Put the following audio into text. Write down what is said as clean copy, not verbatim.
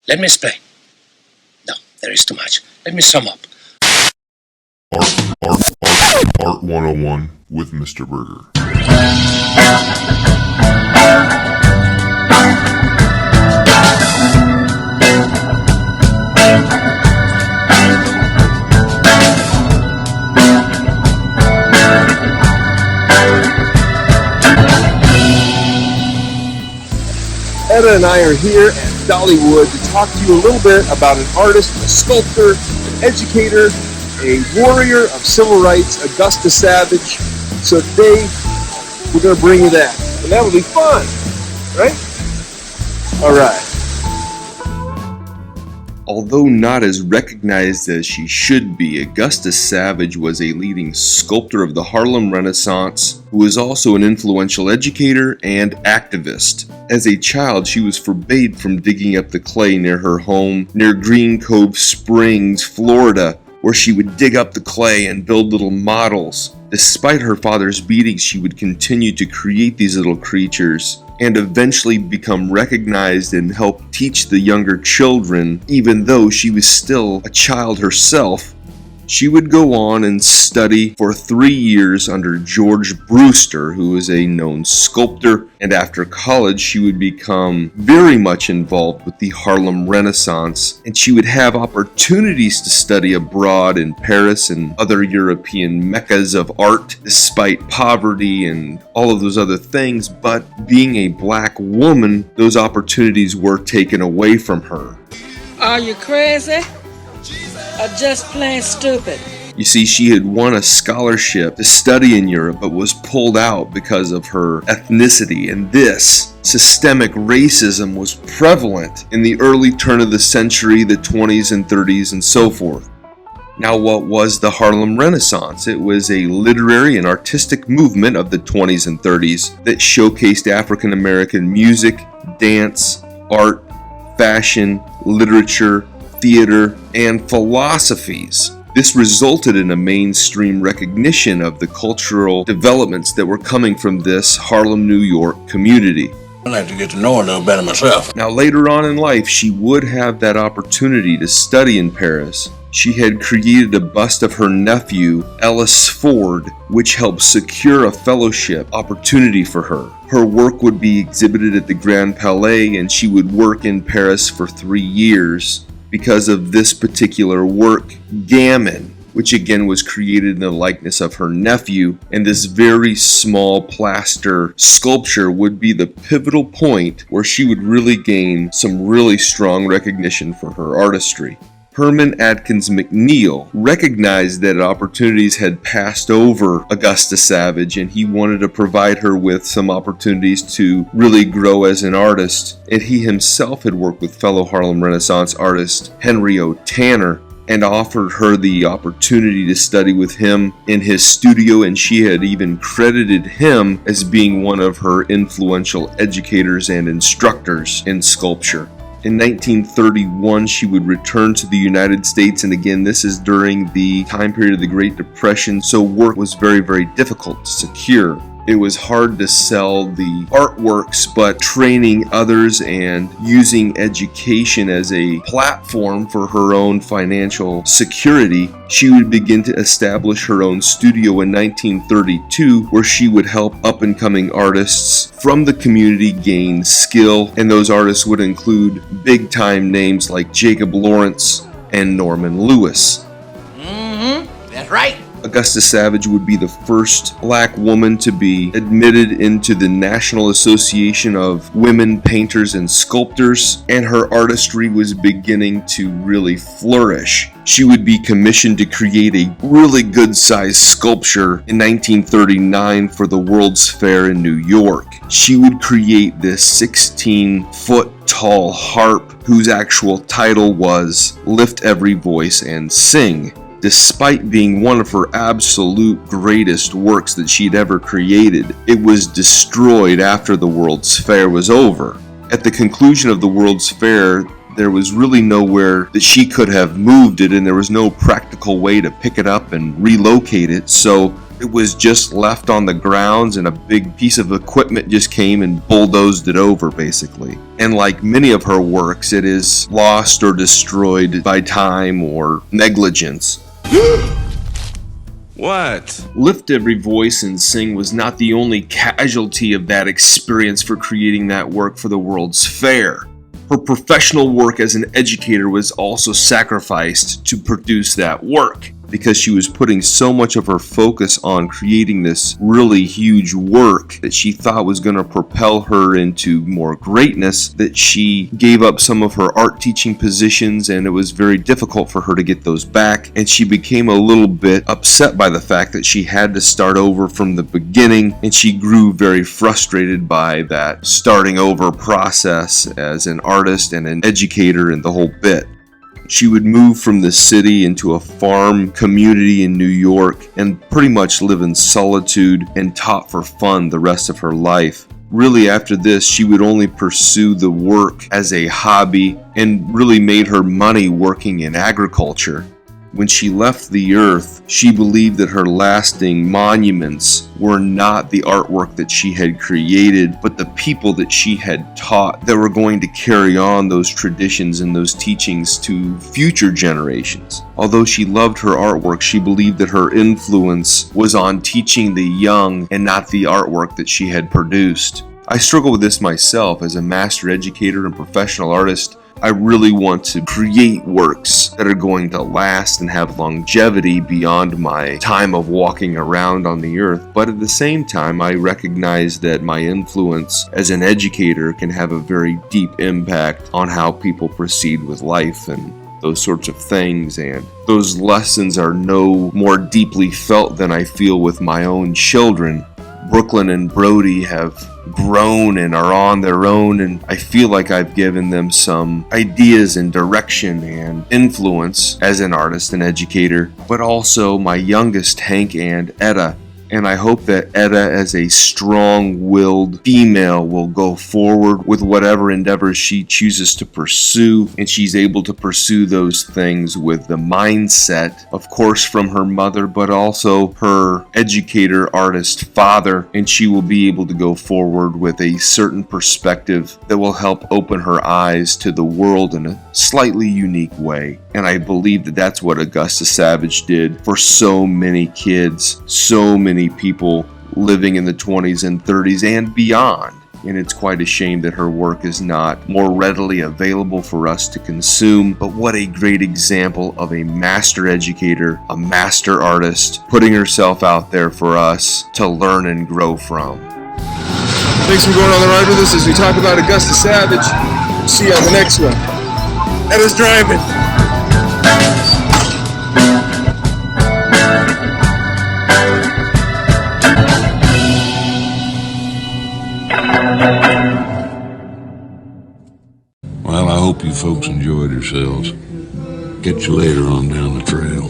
Let me explain. No, there is too much. Let me sum up. Art 101 with Mr. Burgher. Etta and I are here at Dollywood to talk to you a little bit about an artist, a sculptor, an educator, a warrior of civil rights, Augusta Savage. So today, we're going to bring you that. And that'll be fun, right? All right. Although not as recognized as she should be, Augusta Savage was a leading sculptor of the Harlem Renaissance who was also an influential educator and activist. As a child, she was forbade from digging up the clay near her home near Green Cove Springs, Florida, where she would dig up the clay and build little models. Despite her father's beatings, she would continue to create these little creatures and eventually become recognized and help teach the younger children, even though she was still a child herself. She would go on and study for 3 years under George Brewster, who was a known sculptor, and after college she would become very much involved with the Harlem Renaissance, and she would have opportunities to study abroad in Paris and other European meccas of art, despite poverty and all of those other things. But being a black woman, those opportunities were taken away from her. Are you crazy? Or just plain stupid? You see, she had won a scholarship to study in Europe, but was pulled out because of her ethnicity, and this systemic racism was prevalent in the early turn of the century, the 20s and 30s, and so forth. Now, what was the Harlem Renaissance? It was a literary and artistic movement of the 20s and 30s that showcased African American music, dance, art, fashion, literature, theater, and philosophies. This resulted in a mainstream recognition of the cultural developments that were coming from this Harlem, New York community. I'd like to get to know her a little better myself. Now, later on in life, she would have that opportunity to study in Paris. She had created a bust of her nephew, Ellis Ford, which helped secure a fellowship opportunity for her. Her work would be exhibited at the Grand Palais, and she would work in Paris for 3 years. Because of this particular work, Gammon, which again was created in the likeness of her nephew, and this very small plaster sculpture would be the pivotal point where she would really gain some really strong recognition for her artistry. Herman Adkins McNeil recognized that opportunities had passed over Augusta Savage, and he wanted to provide her with some opportunities to really grow as an artist. And he himself had worked with fellow Harlem Renaissance artist Henry O. Tanner and offered her the opportunity to study with him in his studio, and she had even credited him as being one of her influential educators and instructors in sculpture. In 1931, she would return to the United States, and again, this is during the time period of the Great Depression, so work was very, very difficult to secure. It was hard to sell the artworks, but training others and using education as a platform for her own financial security, she would begin to establish her own studio in 1932, where she would help up-and-coming artists from the community gain skill, and those artists would include big-time names like Jacob Lawrence and Norman Lewis. That's right. Augusta Savage would be the first black woman to be admitted into the National Association of Women Painters and Sculptors, and her artistry was beginning to really flourish. She would be commissioned to create a really good-sized sculpture in 1939 for the World's Fair in New York. She would create this 16-foot tall harp whose actual title was "Lift Every Voice and Sing." Despite being one of her absolute greatest works that she'd ever created, it was destroyed after the World's Fair was over. At the conclusion of the World's Fair, there was really nowhere that she could have moved it, and there was no practical way to pick it up and relocate it, so It was just left on the grounds and a big piece of equipment just came and bulldozed it over, basically. And like many of her works, it is lost or destroyed by time or negligence. What? Lift Every Voice and Sing was not the only casualty of that experience for creating that work for the World's Fair. Her professional work as an educator was also sacrificed to produce that work, because she was putting so much of her focus on creating this really huge work that she thought was going to propel her into more greatness, that she gave up some of her art teaching positions, and it was very difficult for her to get those back, and she became a little bit upset by the fact that she had to start over from the beginning, and she grew very frustrated by that starting over process as an artist and an educator and the whole bit. She would move from the city into a farm community in New York and pretty much live in solitude and taught for fun the rest of her life. Really, after this, she would only pursue the work as a hobby and really made her money working in agriculture. When she left the earth, she believed that her lasting monuments were not the artwork that she had created, but the people that she had taught that were going to carry on those traditions and those teachings to future generations. Although she loved her artwork, she believed that her influence was on teaching the young and not the artwork that she had produced. I struggle with this myself as a master educator and professional artist. I really want to create works that are going to last and have longevity beyond my time of walking around on the earth. But at the same time, I recognize that my influence as an educator can have a very deep impact on how people proceed with life and those sorts of things. And those lessons are no more deeply felt than I feel with my own children. Brooklyn and Brody have grown and are on their own, and I feel like I've given them some ideas and direction and influence as an artist and educator, but also my youngest, Hank, and Etta. And I hope that Etta, as a strong-willed female, will go forward with whatever endeavors she chooses to pursue, and she's able to pursue those things with the mindset, of course, from her mother, but also her educator, artist father, and she will be able to go forward with a certain perspective that will help open her eyes to the world in a slightly unique way. And I believe that that's what Augusta Savage did for so many kids, so many people living in the 20s and 30s and beyond. And it's quite a shame that her work is not more readily available for us to consume. But what a great example of a master educator, a master artist, putting herself out there for us to learn and grow from. Thanks for going on the ride with us as we talk about Augusta Savage. See you on the next one. Etta's driving. Well, I hope you folks enjoyed yourselves. Catch you later on down the trail.